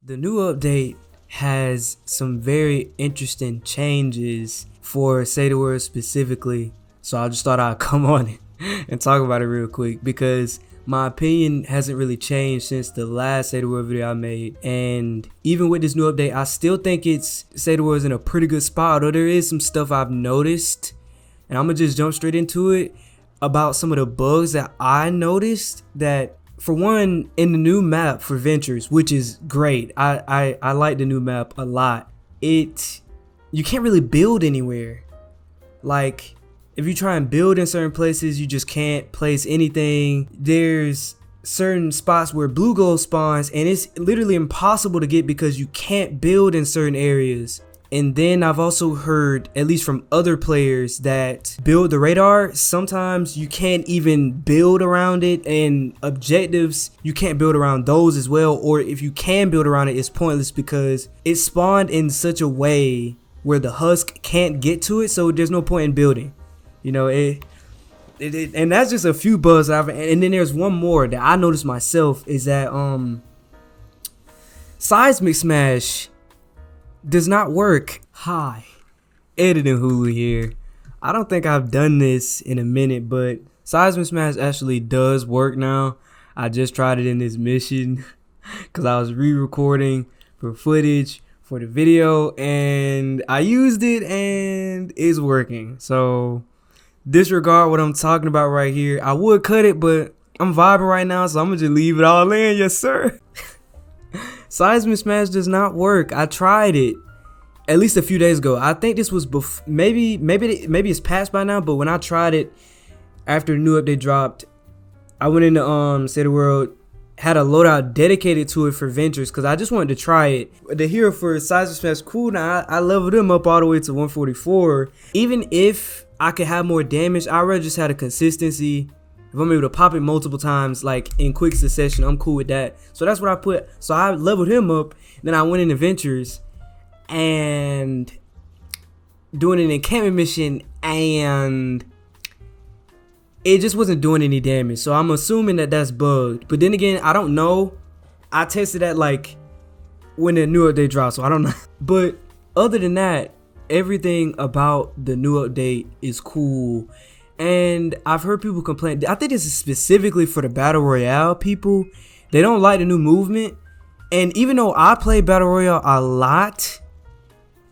The new update has some very interesting changes for SaveTheWorld specifically, so I just thought I'd come on it and talk about it real quick because my opinion hasn't really changed since the last SaveTheWorld video I made. And even with this new update, I still think SaveTheWorld's in a pretty good spot, although there is some stuff I've noticed, and I'm gonna just jump straight into it about some of the bugs that I noticed. That, for one, in the new map for Ventures, which is great, I like the new map a lot. You can't really build anywhere. Like, if you try and build in certain places, you just can't place anything. There's certain spots where blue gold spawns, and it's literally impossible to get because you can't build in certain areas. And then I've also heard, at least from other players, that build the radar, sometimes you can't even build around it, and objectives, you can't build around those as well. Or if you can build around it, it's pointless because it's spawned in such a way where the husk can't get to it, so there's no point in building. You know, and that's just a few bugs and then there's one more that I noticed myself, is that seismic smash does not work. Hi, editing Hulu here. I don't think I've done this in a minute, but seismic smash actually does work now. I just tried it in this mission because I was re-recording for footage for the video, and I used it and it's working. So disregard what I'm talking about right here. I would cut it, but I'm vibing right now, so I'm gonna just leave it all in. Yes, sir. Seismic smash does not work. I tried it at least a few days ago. I think this was maybe it's past by now, but when I tried it after the new update dropped, I went into SaveTheWorld, had a loadout dedicated to it for Ventures because I just wanted to try it. The hero for seismic smash, cool. Now I leveled him up all the way to 144. Even if I could have more damage, I'd rather just have a consistency. If I'm able to pop it multiple times, like in quick succession, I'm cool with that. So that's what I put. So I leveled him up. Then I went into Ventures and doing an encampment mission, and it just wasn't doing any damage. So I'm assuming that that's bugged. But then again, I don't know. I tested that like when the new update dropped, so I don't know. But other than that, everything about the new update is cool. And I've heard people complain. I think this is specifically for the Battle Royale people. They don't like the new movement. And even though I play Battle Royale a lot,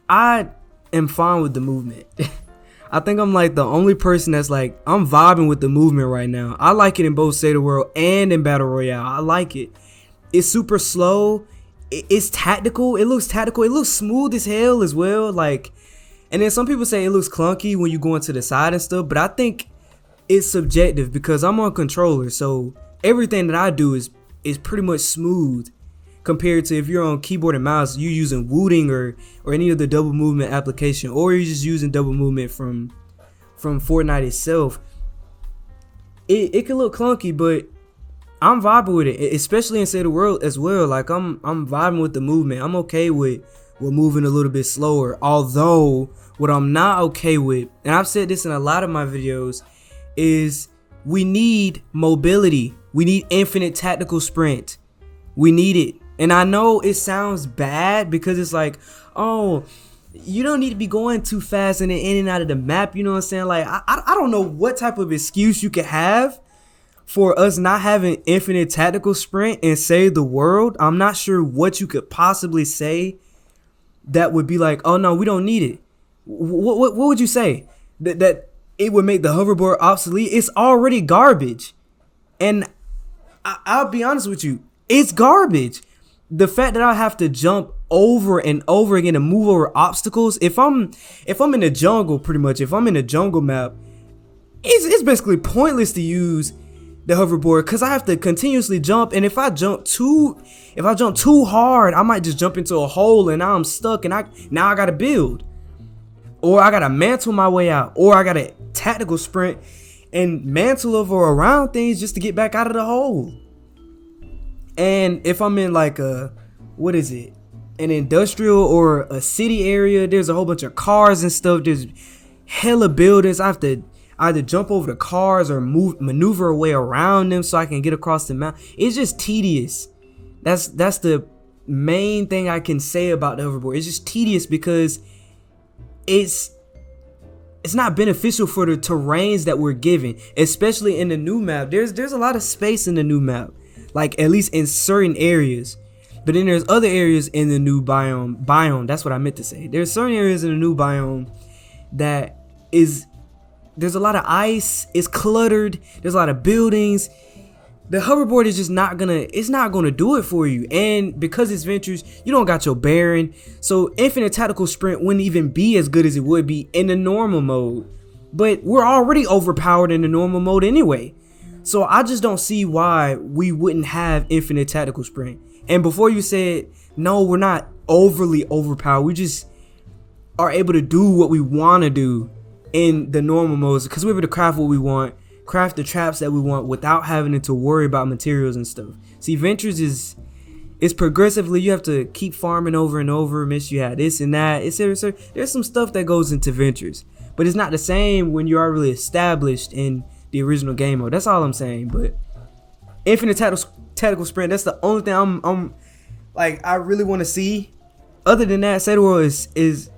I am fine with the movement. I think I'm like the only person that's like, I'm vibing with the movement right now. I like it in both SaveTheWorld and in Battle Royale. I like it. It's super slow. It's tactical. It looks tactical. It looks smooth as hell as well. Like, and then some people say it looks clunky when you go into the side and stuff, but I think it's subjective because I'm on controller, so everything that I do is pretty much smooth compared to if you're on keyboard and mouse, you're using wooting or any of the double movement application, or you're just using double movement from Fortnite itself. It can look clunky, but I'm vibing with it, especially in SaveTheWorld as well. Like I'm vibing with the movement. I'm okay with moving a little bit slower. Although what I'm not okay with, and I've said this in a lot of my videos, is we need mobility. We need infinite tactical sprint. We need it. And I know it sounds bad because it's like, oh, you don't need to be going too fast in and out of the map. You know what I'm saying? Like, I don't know what type of excuse you could have for us not having infinite tactical sprint and SaveTheWorld. I'm not sure what you could possibly say that would be like, oh no, we don't need it. What would you say? That it would make the hoverboard obsolete? It's already garbage. And I'll be honest with you, it's garbage. The fact that I have to jump over and over again and move over obstacles, if I'm in the jungle, pretty much, if I'm in a jungle map, it's basically pointless to use the hoverboard because I have to continuously jump, and if I jump too hard, I might just jump into a hole and now I'm stuck, and now I gotta build, or I gotta mantle my way out, or I gotta tactical sprint and mantle over around things just to get back out of the hole. And if I'm in like an industrial or a city area, there's a whole bunch of cars and stuff, there's hella buildings. I have to either jump over the cars or maneuver a way around them so I can get across the mountain. It's just tedious. That's the main thing I can say about the hoverboard. It's just tedious because it's not beneficial for the terrains that we're given, especially in the new map. There's a lot of space in the new map, like at least in certain areas. But then there's other areas in the new biome. That's what I meant to say. There's certain areas in the new biome that there's a lot of ice. It's cluttered. There's a lot of buildings. The hoverboard is just not gonna do it for you. And because it's Ventures, you don't got your bearing. So infinite tactical sprint wouldn't even be as good as it would be in the normal mode. But we're already overpowered in the normal mode anyway. So I just don't see why we wouldn't have infinite tactical sprint. And before you said, no, we're not overly overpowered. We just are able to do what we want to do in the normal modes because we're able to craft what we want. Craft the traps that we want without having to worry about materials and stuff. See, Ventures is progressively, you have to keep farming over and over. Miss, you had this and that, etc. There's some stuff that goes into Ventures, but it's not the same when you are really established in the original game mode. That's all I'm saying. But infinite tactical sprint, that's the only thing I'm like I really want to see. Other than that, SaveTheWorld is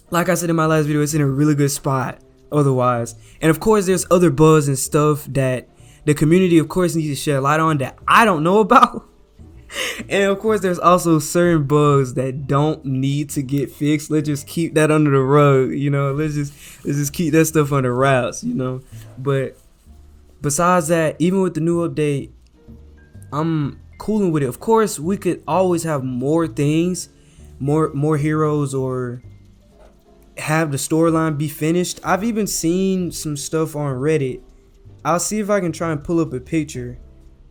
like I said in my last video, it's in a really good spot otherwise. And of course there's other bugs and stuff that the community of course needs to shed light on that I don't know about. And of course there's also certain bugs that don't need to get fixed. Let's just keep that under the rug, you know. Let's just keep that stuff under wraps, you know. But besides that, even with the new update, I'm cooling with it. Of course we could always have more things, more heroes, or have the storyline be finished. I've even seen some stuff on Reddit. I'll see if I can try and pull up a picture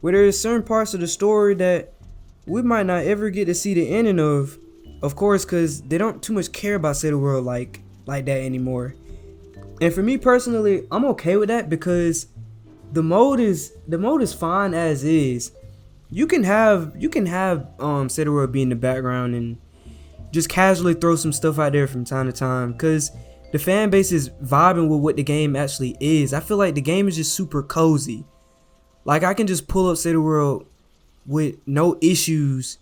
where there's certain parts of the story that we might not ever get to see the ending of course, because they don't too much care about SaveTheWorld like that anymore. And for me personally, I'm okay with that because the mode is fine as is. You can have SaveTheWorld be in the background and just casually throw some stuff out there from time to time because the fan base is vibing with what the game actually is. I feel like the game is just super cozy. Like I can just pull up SaveTheWorld with no issues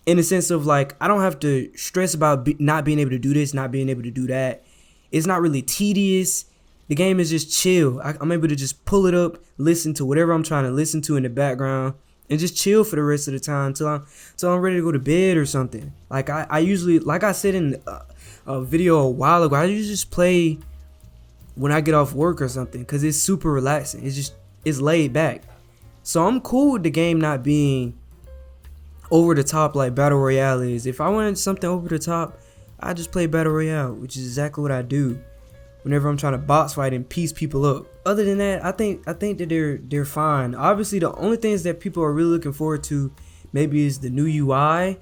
in the sense of like I don't have to stress about not being able to do this, not being able to do that. It's not really tedious. The game is just chill. I'm able to just pull it up, listen to whatever I'm trying to listen to in the background, and just chill for the rest of the time till I'm ready to go to bed or something. Like I usually, like I said in a video a while ago, I usually just play when I get off work or something because it's super relaxing. It's laid back. So I'm cool with the game not being over the top like Battle Royale is. If I wanted something over the top, I just play Battle Royale, which is exactly what I do whenever I'm trying to box fight and piece people up. Other than that, I think that they're fine. Obviously, the only things that people are really looking forward to maybe is the new UI,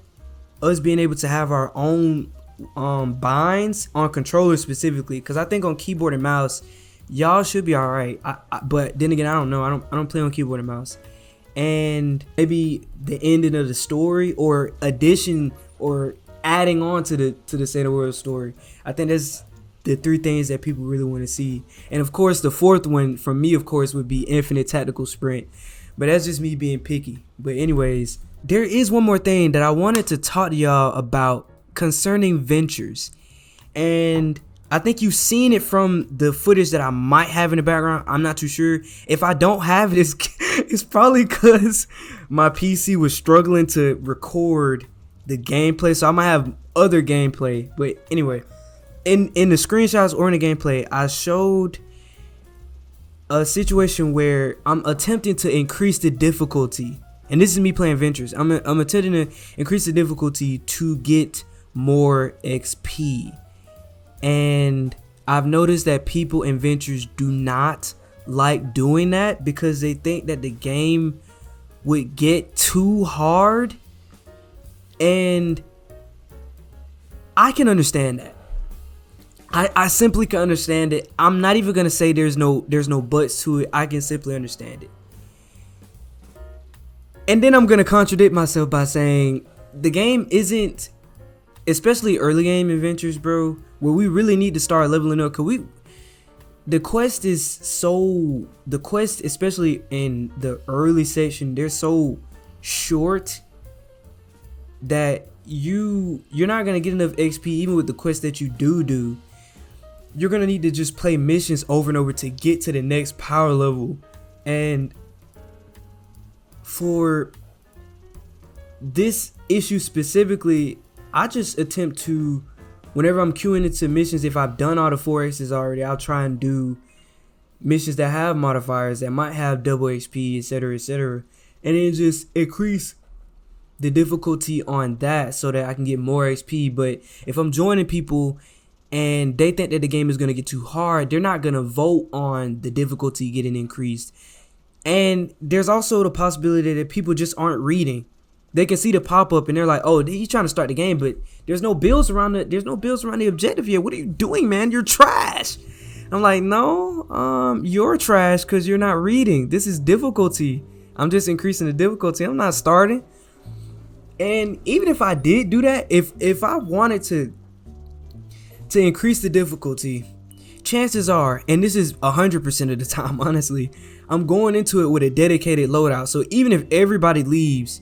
us being able to have our own binds on controllers specifically, because I think on keyboard and mouse y'all should be all right. But then again, I don't know. I don't play on keyboard and mouse. And maybe the ending of the story or addition or adding on to the SaveTheWorld story. I think that's the three things that people really want to see. And of course the fourth one for me of course would be infinite tactical sprint, but that's just me being picky. But anyways, there is one more thing that I wanted to talk to y'all about concerning Ventures, and I think you've seen it from the footage that I might have in the background. I'm not too sure. If I don't have it, it's probably because my PC was struggling to record the gameplay, so I might have other gameplay. But anyway, in the screenshots or in the gameplay, I showed a situation where I'm attempting to increase the difficulty, and this is me playing Ventures. I'm attempting to increase the difficulty to get more XP, and I've noticed that people in Ventures do not like doing that because they think that the game would get too hard, and I can understand that. I simply can understand it. I'm not even gonna say there's no buts to it. I can simply understand it. And then I'm gonna contradict myself by saying the game isn't, especially early game adventures, bro, where we really need to start leveling up. Cause the quest, especially in the early section, they're so short that you're not gonna get enough XP even with the quests that you do. You're gonna need to just play missions over and over to get to the next power level. And for this issue specifically, I just attempt to, whenever I'm queuing into missions, if I've done all the 4X's already, I'll try and do missions that have modifiers that might have double XP, etc., and then just increase the difficulty on that so that I can get more XP. But if I'm joining people and they think that the game is going to get too hard, they're not going to vote on the difficulty getting increased. And there's also the possibility that people just aren't reading. They can see the pop-up and they're like, oh, he's trying to start the game, but there's no builds around the objective here. What are you doing, man? You're trash. I'm like, no, you're trash because you're not reading. This is difficulty. I'm just increasing the difficulty. I'm not starting. And even if I did do that, if I wanted to increase the difficulty, chances are, and this is 100% of the time, honestly, I'm going into it with a dedicated loadout. So even if everybody leaves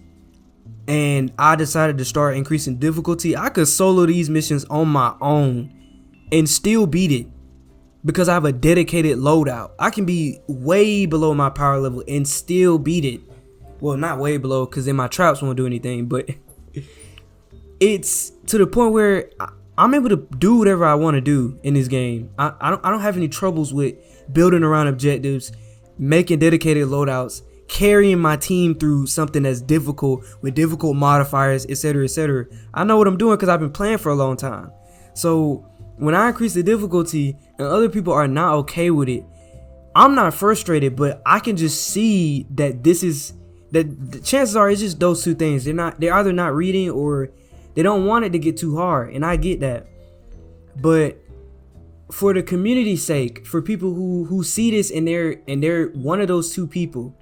and I decided to start increasing difficulty, I could solo these missions on my own and still beat it because I have a dedicated loadout. I can be way below my power level and still beat it. Well, not way below because then my traps won't do anything, but it's to the point where I'm able to do whatever I want to do in this game. I don't have any troubles with building around objectives, making dedicated loadouts, carrying my team through something that's difficult with difficult modifiers, etc. I know what I'm doing because I've been playing for a long time. So when I increase the difficulty and other people are not okay with it, I'm not frustrated, but I can just see that the chances are it's just those two things. They're either not reading or they don't want it to get too hard, and I get that. But for the community's sake, for people who see this and they're one of those two people,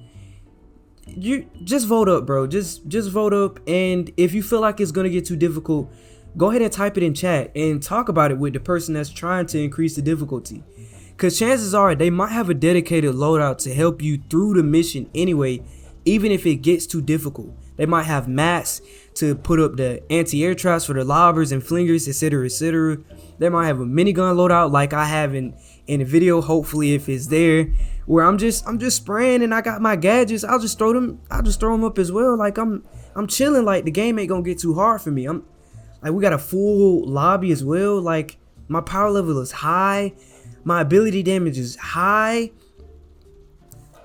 you just vote up, bro. Just vote up. And if you feel like it's gonna get too difficult, go ahead and type it in chat and talk about it with the person that's trying to increase the difficulty, because chances are they might have a dedicated loadout to help you through the mission anyway, even if it gets too difficult. They might have mats to put up the anti-air traps for the lobbers and flingers, etc. They might have a minigun loadout like I have in the video, hopefully, if it's there, where I'm just spraying and I got my gadgets. I'll just throw them up as well. Like I'm chilling. Like the game ain't gonna get too hard for me. We got a full lobby as well. Like my power level is high, my ability damage is high.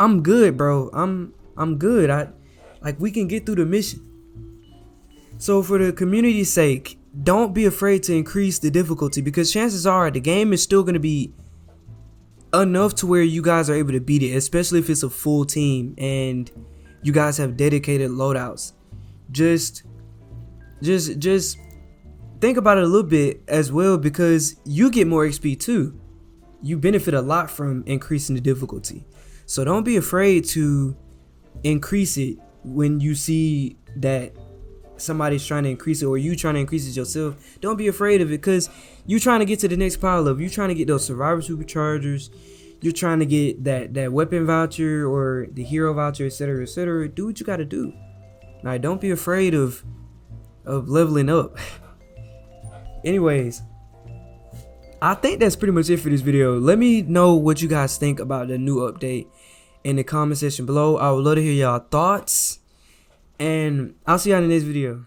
I'm good, bro. I'm good. We can get through the mission. So for the community's sake, don't be afraid to increase the difficulty, because chances are the game is still going to be enough to where you guys are able to beat it, especially if it's a full team and you guys have dedicated loadouts. Just think about it a little bit as well, because you get more XP too. You benefit a lot from increasing the difficulty. So don't be afraid to increase it when you see that somebody's trying to increase it or you trying to increase it yourself. Don't be afraid of it, because you're trying to get to the next power level. You're trying to get those survivor superchargers. You're trying to get that weapon voucher or the hero voucher, etc. Do what you got to do. Now, don't be afraid of leveling up. Anyways, I think that's pretty much it for this video. Let me know what you guys think about the new update in the comment section below. I would love to hear y'all thoughts, and I'll see y'all in the next video.